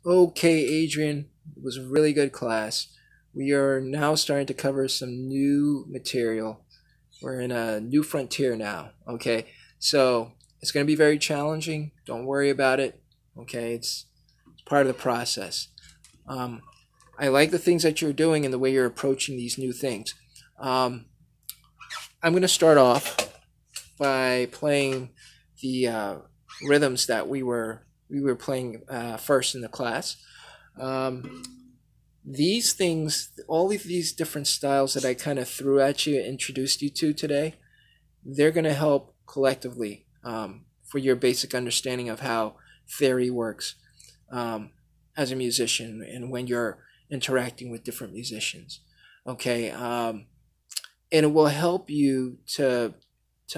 Okay, Adrian, it was a really good class. We are now starting to cover some new material. We're in a new frontier now. Okay, so it's going to be very challenging. Don't worry about it. Okay, it's part of the process. Um, I like the things that you're doing and the way you're approaching these new things. Um, I'm going to start off by playing the rhythms that we were playing first in the class. Um, these things, all of these different styles that I kind of threw at you, introduced you to today, they're going to help collectively for your basic understanding of how theory works um, as a musician and when you're interacting with different musicians. Okay, and it will help you to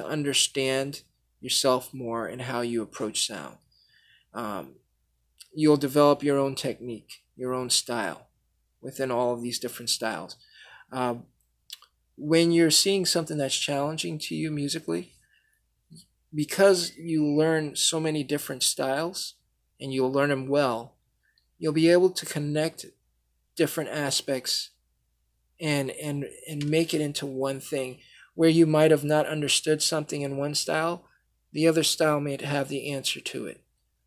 understand yourself more and how you approach sound. Um, you'll develop your own technique, your own style within all of these different styles. Um, when you're seeing something that's challenging to you musically, because you learn so many different styles and you'll learn them well, you'll be able to connect different aspects and make it into one thing where you might have not understood something in one style, the other style may have the answer to it.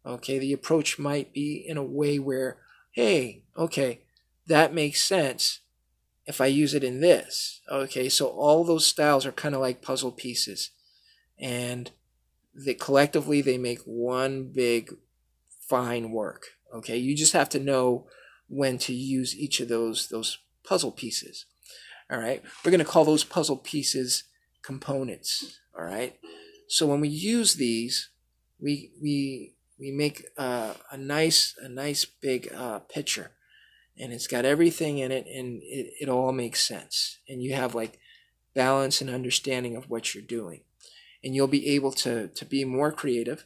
Okay, the approach might be in a way where, hey, okay, that makes sense if I use it in this. Okay, so all those styles are kind of like puzzle pieces, and they collectively they make one big fine work. Okay, you just have to know when to use each of those puzzle pieces. All right, we're going to call those puzzle pieces components. All right, so when we use these, we make a nice big picture, and it's got everything in it, and it all makes sense, and you have like balance and understanding of what you're doing, and you'll be able to be more creative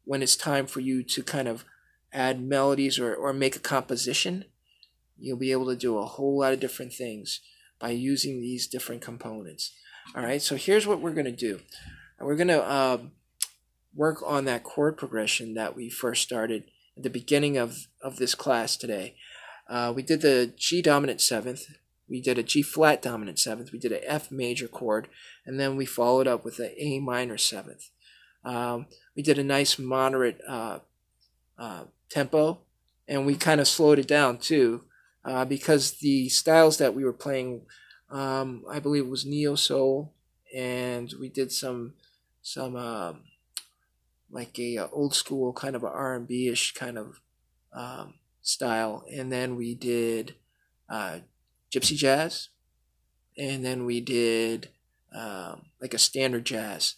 when it's time for you to kind of add melodies or make a composition. You'll be able to do a whole lot of different things by using these different components. All right, so here's what we're going to do. We're going to work on that chord progression that we first started at the beginning of this class today. We did the G dominant seventh, we did a G flat dominant seventh, we did an F major chord, and then we followed up with an A minor seventh. We did a nice moderate tempo, and we kind of slowed it down too, because the styles that we were playing, I believe it was neo soul, and we did some like a old school kind of a R&B-ish kind of style, and then we did gypsy jazz, and then we did like a standard jazz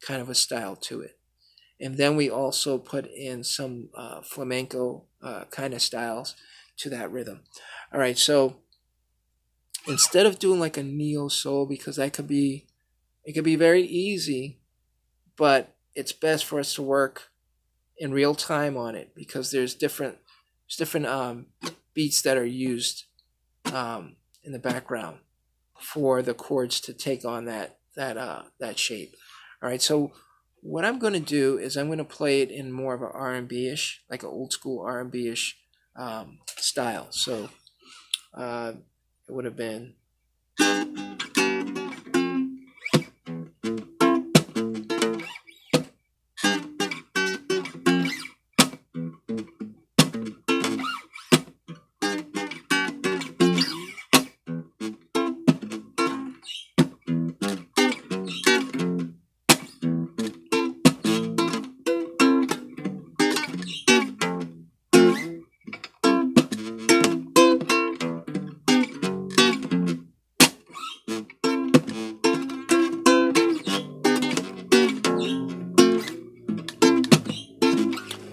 kind of a style to it, and then we also put in some flamenco kind of styles to that rhythm. All right, so instead of doing like a neo soul, because it could be very easy, but it's best for us to work in real time on it, because there's different beats that are used in the background for the chords to take on that shape. All right, so what I'm going to do is I'm going to play it in more of an R&B-ish, like an old school R&B-ish style. So it would have been.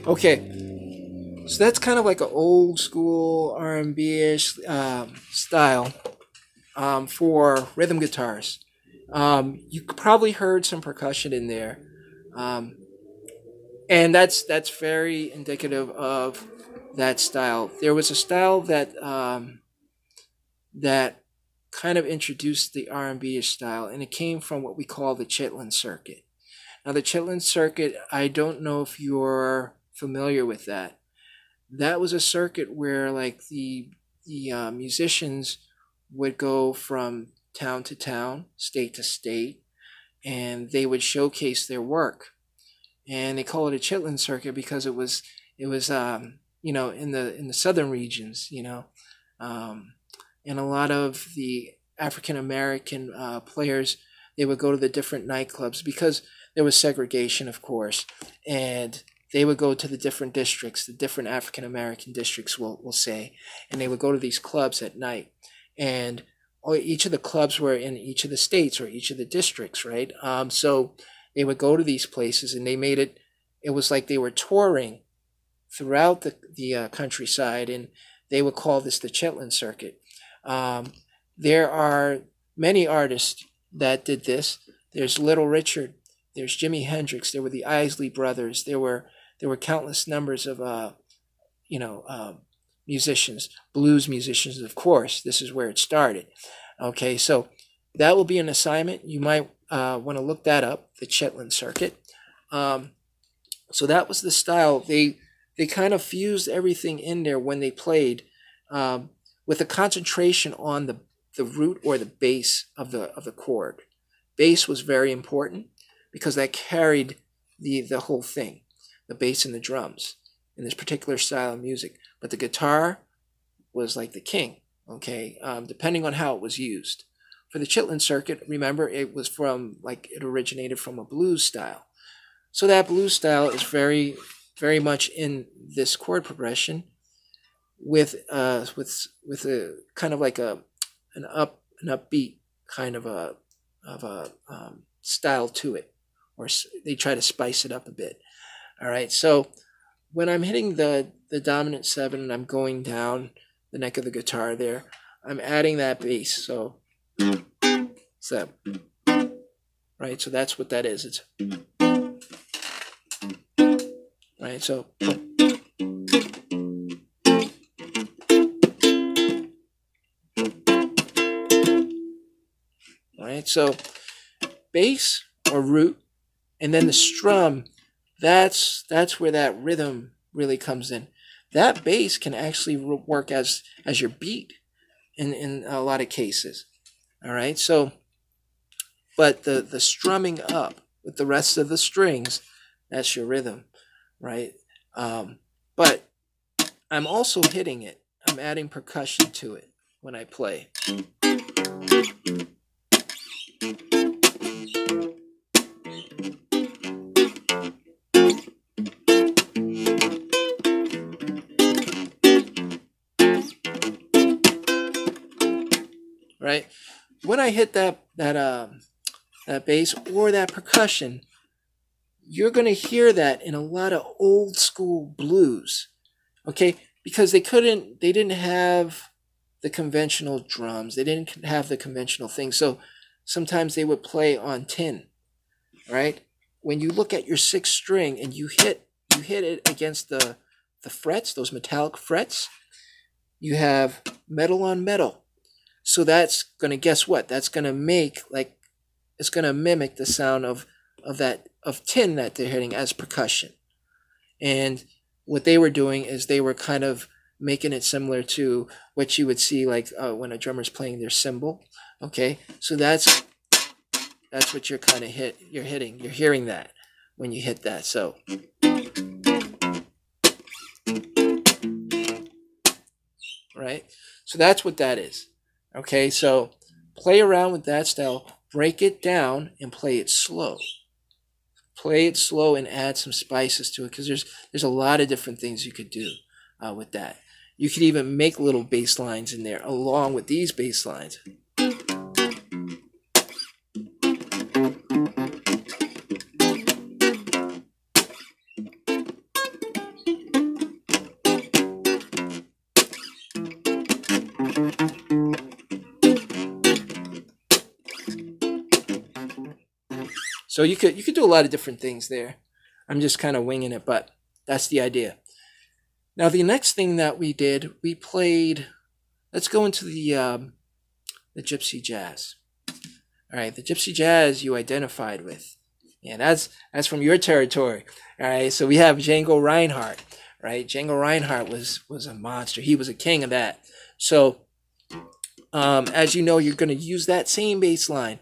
Okay, so that's kind of like an old school R&B-ish style for rhythm guitars. You probably heard some percussion in there, um, and that's very indicative of that style. There was a style that kind of introduced the R&B-ish style, and it came from what we call the Chitlin circuit. Now, the Chitlin circuit, I don't know if you're familiar with that. that was a circuit where like the musicians would go from town to town, state to state, and they would showcase their work. And they call it a chitlin circuit because it was in the southern regions, and a lot of the African American players, they would go to the different nightclubs because there was segregation, of course, and they would go to the different districts, the different African American districts, we'll say, and they would go to these clubs at night. And each of the clubs were in each of the states or each of the districts, right? So they would go to these places, and they made it. It was like they were touring throughout the countryside, and they would call this the Chitlin Circuit. There are many artists that did this. There's Little Richard. There's Jimi Hendrix. There were the Isley Brothers. There were countless numbers of musicians, blues musicians. Of course, this is where it started. Okay, so that will be an assignment. You might want to look that up, the Chitlin Circuit. So that was the style. They kind of fused everything in there when they played, with a concentration on the root or the bass of the chord. Bass was very important because that carried the whole thing, the bass and the drums in this particular style of music. But the guitar was like the king, okay, depending on how it was used. For the Chitlin Circuit, remember, it originated from a blues style. So that blues style is very, very much in this chord progression with a kind of like an upbeat kind of a style to it, or they try to spice it up a bit. All right, so when I'm hitting the dominant 7 and I'm going down the neck of the guitar there, I'm adding that bass. So right, so that's what that is. It's right, so right, so bass or root, and then the strum. That's where that rhythm really comes in. That bass can actually work as your beat in a lot of cases. All right, so but the strumming up with the rest of the strings, that's your rhythm, right? But I'm also hitting it. I'm adding percussion to it when I play. Right? When I hit that bass or that percussion, you're going to hear that in a lot of old school blues, okay? Because they didn't have the conventional drums. They didn't have the conventional things. So sometimes they would play on tin, right? When you look at your 6th string and you hit it against the frets, those metallic frets, you have metal on metal. So that's going to, guess what? That's going to make, like, it's going to mimic the sound of tin that they're hitting as percussion. And what they were doing is they were kind of making it similar to what you would see like when a drummer's playing their cymbal. Okay, so that's what you're kind of hitting. You're hearing that when you hit that. So right, so that's what that is. Okay, so play around with that style, break it down, and play it slow. Play it slow and add some spices to it, because there's a lot of different things you could do with that. You could even make little bass lines in there along with these bass lines. So you could do a lot of different things there. I'm just kind of winging it, but that's the idea. Now the next thing that we did, we played. Let's go into the gypsy jazz. All right, the gypsy jazz you identified with, and that's from your territory. All right, so we have Django Reinhardt, right? Django Reinhardt was a monster. He was a king of that. So as you know, you're going to use that same bass line,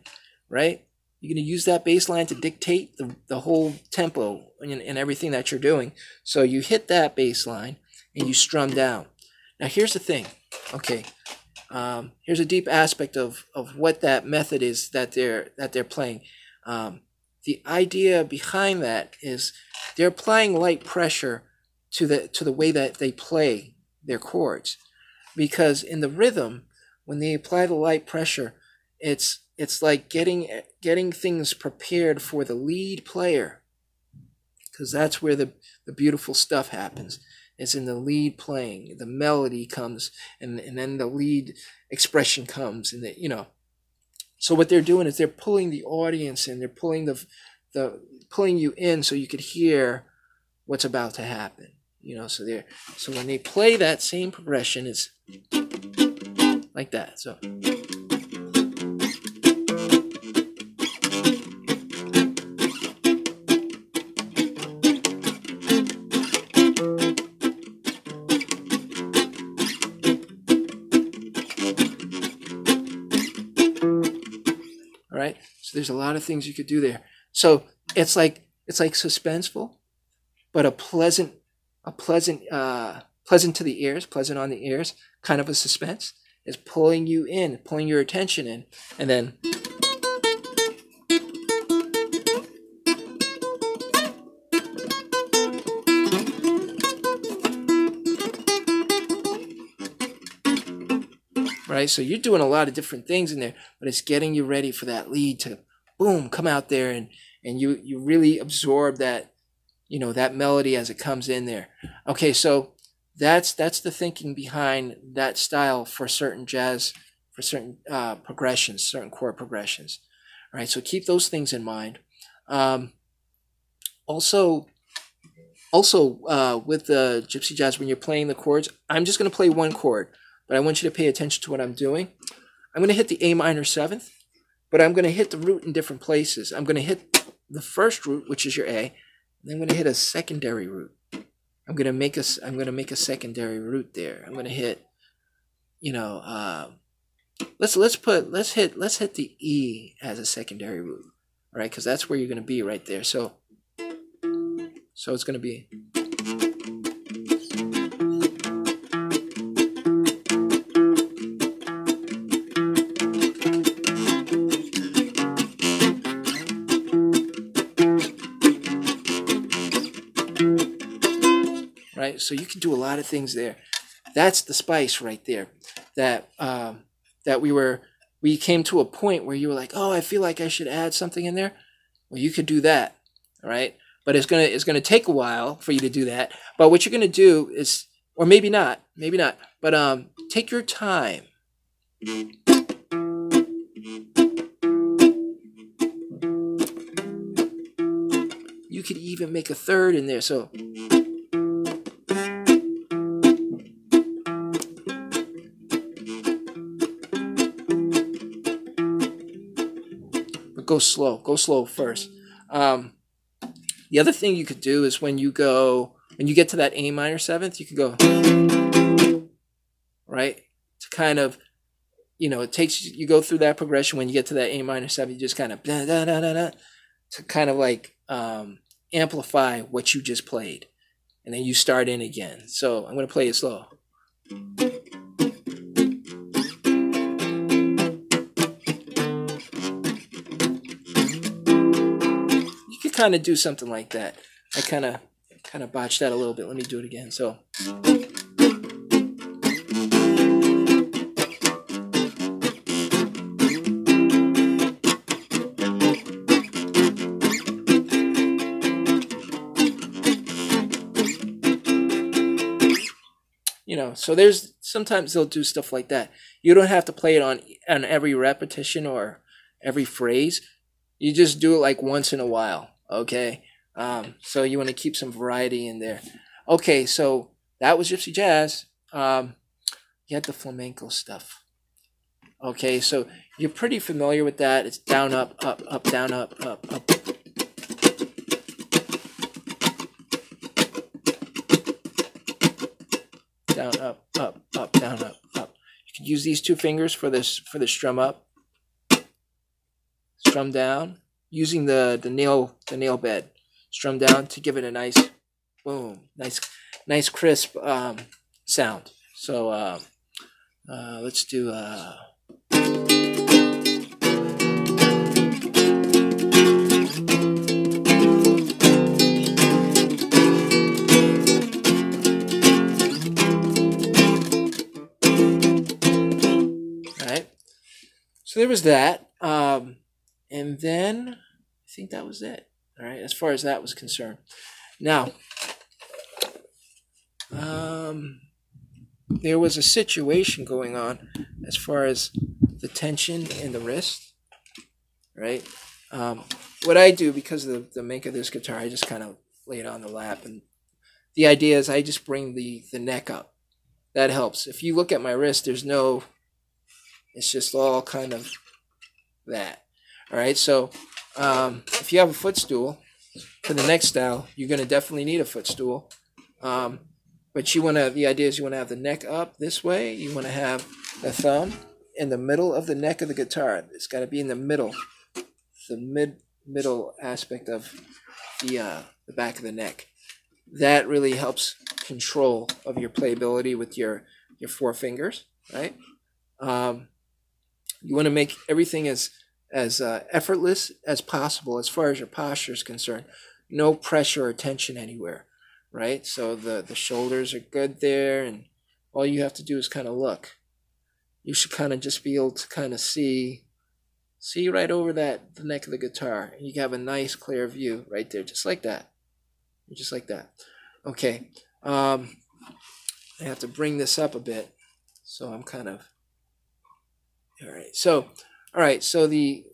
right? You're going to use that bass line to dictate the whole tempo and everything that you're doing. So you hit that bass line and you strum down. Now here's the thing, okay? Here's a deep aspect of what that method is that they're playing. The idea behind that is they're applying light pressure to the way that they play their chords, because in the rhythm, when they apply the light pressure, it's like getting things prepared for the lead player, because that's where the beautiful stuff happens. It's in the lead playing. The melody comes, and then the lead expression comes, and So what they're doing is they're pulling the audience in. They're pulling pulling you in so you could hear what's about to happen. So when they play that same progression, it's like that. So. All right. So there's a lot of things you could do there. So it's like suspenseful, but pleasant to the ears, pleasant on the ears, kind of a suspense. Is pulling you in, pulling your attention in, and then right. So you're doing a lot of different things in there, but it's getting you ready for that lead to boom, come out there, and you really absorb that, that melody as it comes in there. Okay, so that's the thinking behind that style for certain jazz, for certain progressions, certain chord progressions. All right, so keep those things in mind. Also with the gypsy jazz, when you're playing the chords, I'm just going to play one chord, but I want you to pay attention to what I'm doing. I'm going to hit the A minor 7th, but I'm going to hit the root in different places. I'm going to hit the first root, which is your A, and then I'm going to hit a secondary root. I'm going to make a secondary root there. I'm going to hit, let's hit the E as a secondary root, all right? Because that's where you're going to be right there. So it's going to be. Right, so you can do a lot of things there. That's the spice right there. That we came to a point where you were like, oh, I feel like I should add something in there. Well, you could do that, all right? But it's gonna take a while for you to do that. But what you're gonna do is, or maybe not, but take your time. You could even make a third in there. So. Go slow first. The other thing you could do is when you get to that A minor 7th, you could go, right, to kind of, it takes, you go through that progression. When you get to that A minor 7th, you just kind of da, da, da, da, da, to kind of like amplify what you just played, and then you start in again. So I'm going to play it slow. Kind of do something like that. I kind of botched that a little bit. Let me do it again. So so there's sometimes they'll do stuff like that. You don't have to play it on every repetition or every phrase. You just do it like once in a while. Okay, so you want to keep some variety in there. Okay, so that was gypsy jazz. You had the flamenco stuff. Okay, so you're pretty familiar with that. It's down, up, up, down, up, up. down, up, up, up, down, up, up. You can use these two fingers for this strum up, strum down, using the nail bed, strum down to give it a nice boom, nice crisp sound. So let's do. So there was that, and then I think that was it. All right, as far as that was concerned. Now, there was a situation going on as far as the tension in the wrist, right? What I do, because of the make of this guitar, I just kind of lay it on the lap, and the idea is I just bring the neck up. That helps. If you look at my wrist, there's no. It's just all kind of that. All right, so if you have a footstool for the neck style, you're going to definitely need a footstool. But you want to. The idea is you want to have the neck up this way. You want to have the thumb in the middle of the neck of the guitar. It's got to be in the middle, the middle aspect of the back of the neck. That really helps control of your playability with your four fingers, right? You want to make everything as effortless as possible as far as your posture is concerned. No pressure or tension anywhere, right? So the shoulders are good there, and all you have to do is kind of look. You should kind of just be able to kind of see right over the neck of the guitar. And you have a nice clear view right there, just like that. Just like that. Okay. I have to bring this up a bit, so I'm kind of. All right. So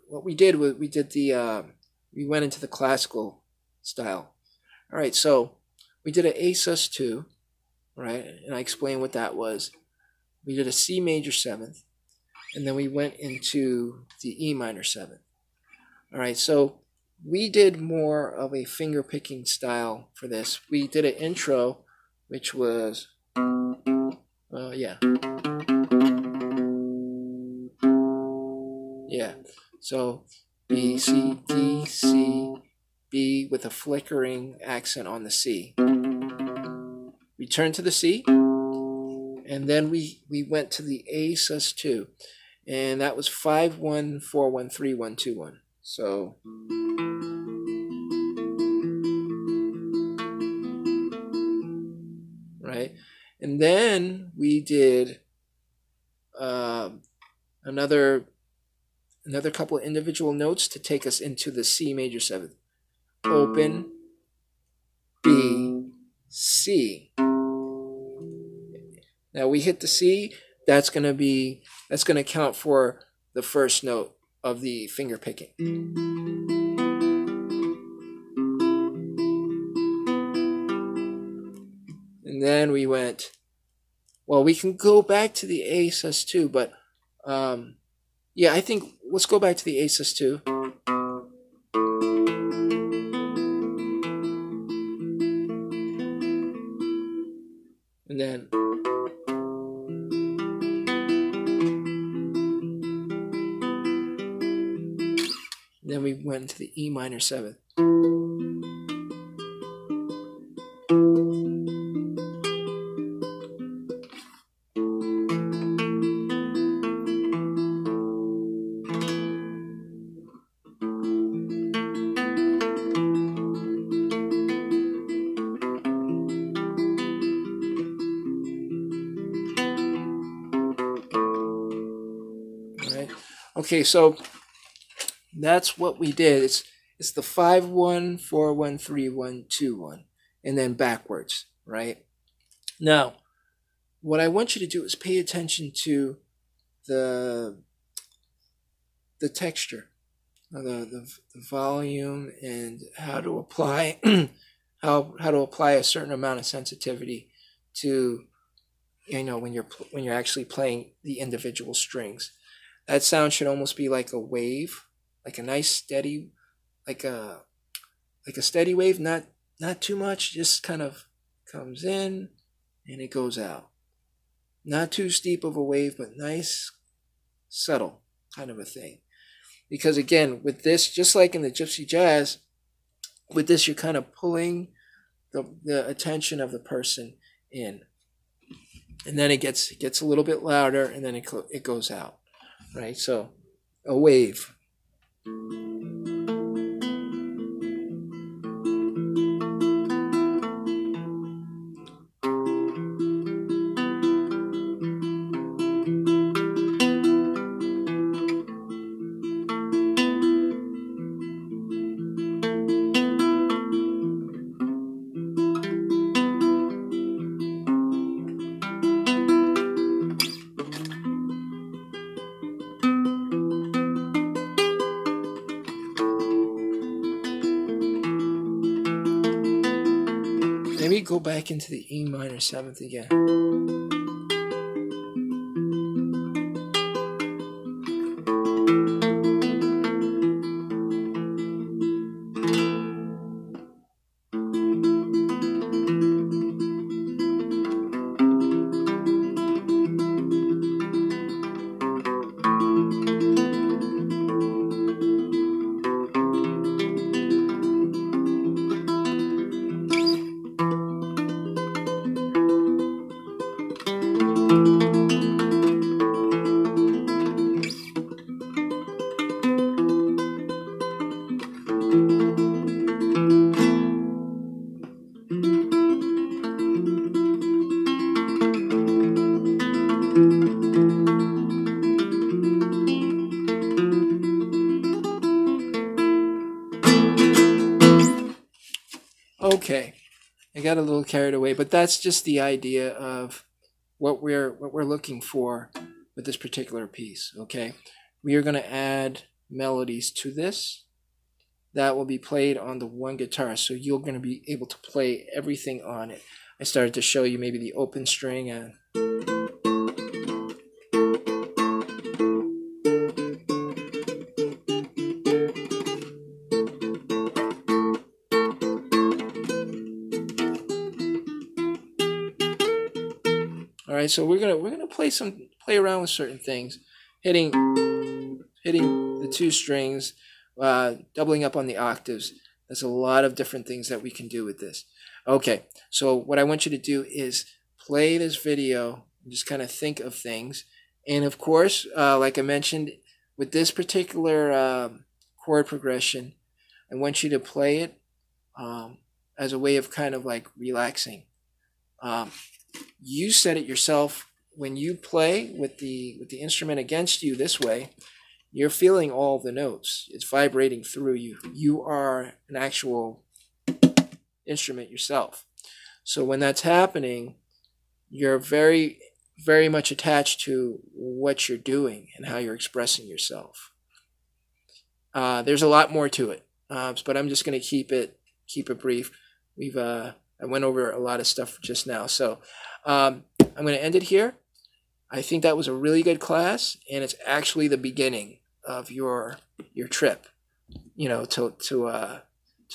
what we did was we went into the classical style. All right. So we did an A sus2, right? And I explained what that was. We did a C major 7th, and then we went into the E minor 7th. All right. So we did more of a finger picking style for this. We did an intro, which was, yeah. Yeah, so B, C, D, C, B with a flickering accent on the C. We turned to the C, and then we went to the A sus2, and that was 5, 1, 4, 1, 3, 1, 2, 1. So. Right, and then we did another couple of individual notes to take us into the C major 7th. Open, B, C. Now we hit the C. That's going to count for the first note of the finger picking. And then we went. Well, we can go back to the A sus2, but yeah, I think let's go back to the A sus2. And then we went into the E minor 7th. Okay, so that's what we did. It's the 5, 1, 4, 1, 3, 1, 2, 1, and then backwards, right? Now, what I want you to do is pay attention to the texture, the volume, and how to apply how to apply a certain amount of sensitivity to, when you're actually playing the individual strings. That sound should almost be like a wave, like a nice steady, like a steady wave, not too much, just kind of comes in and it goes out. Not too steep of a wave, but nice, subtle kind of a thing. Because again, with this, just like in the gypsy jazz, with this you're kind of pulling the attention of the person in. And then it gets a little bit louder, and then it goes out, right? So a wave. Maybe go back into the E minor 7th again. Okay, I got a little carried away, but that's just the idea of what we're looking for with this particular piece. Okay, we are going to add melodies to this that will be played on the one guitar, so you're going to be able to play everything on it. I started to show you maybe the open string and all right, so we're gonna play around with certain things, hitting the two strings, doubling up on the octaves. There's a lot of different things that we can do with this. Okay, so what I want you to do is play this video and just kind of think of things. And of course, like I mentioned, with this particular chord progression, I want you to play it as a way of kind of like relaxing. You said it yourself, when you play with the instrument against you this way, you're feeling all the notes. It's vibrating through you. You are an actual instrument yourself. So when that's happening, you're very, very much attached to what you're doing and how you're expressing yourself. There's a lot more to it, but I'm just going to keep it brief. I went over a lot of stuff just now, so I'm going to end it here. I think that was a really good class, and it's actually the beginning of your trip, you know, to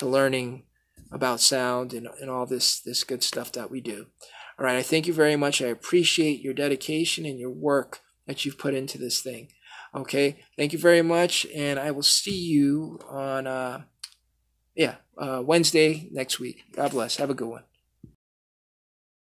learning about sound and all this good stuff that we do. All right, I thank you very much. I appreciate your dedication and your work that you've put into this thing. Okay, thank you very much, and I will see you on Wednesday next week. God bless. Have a good one.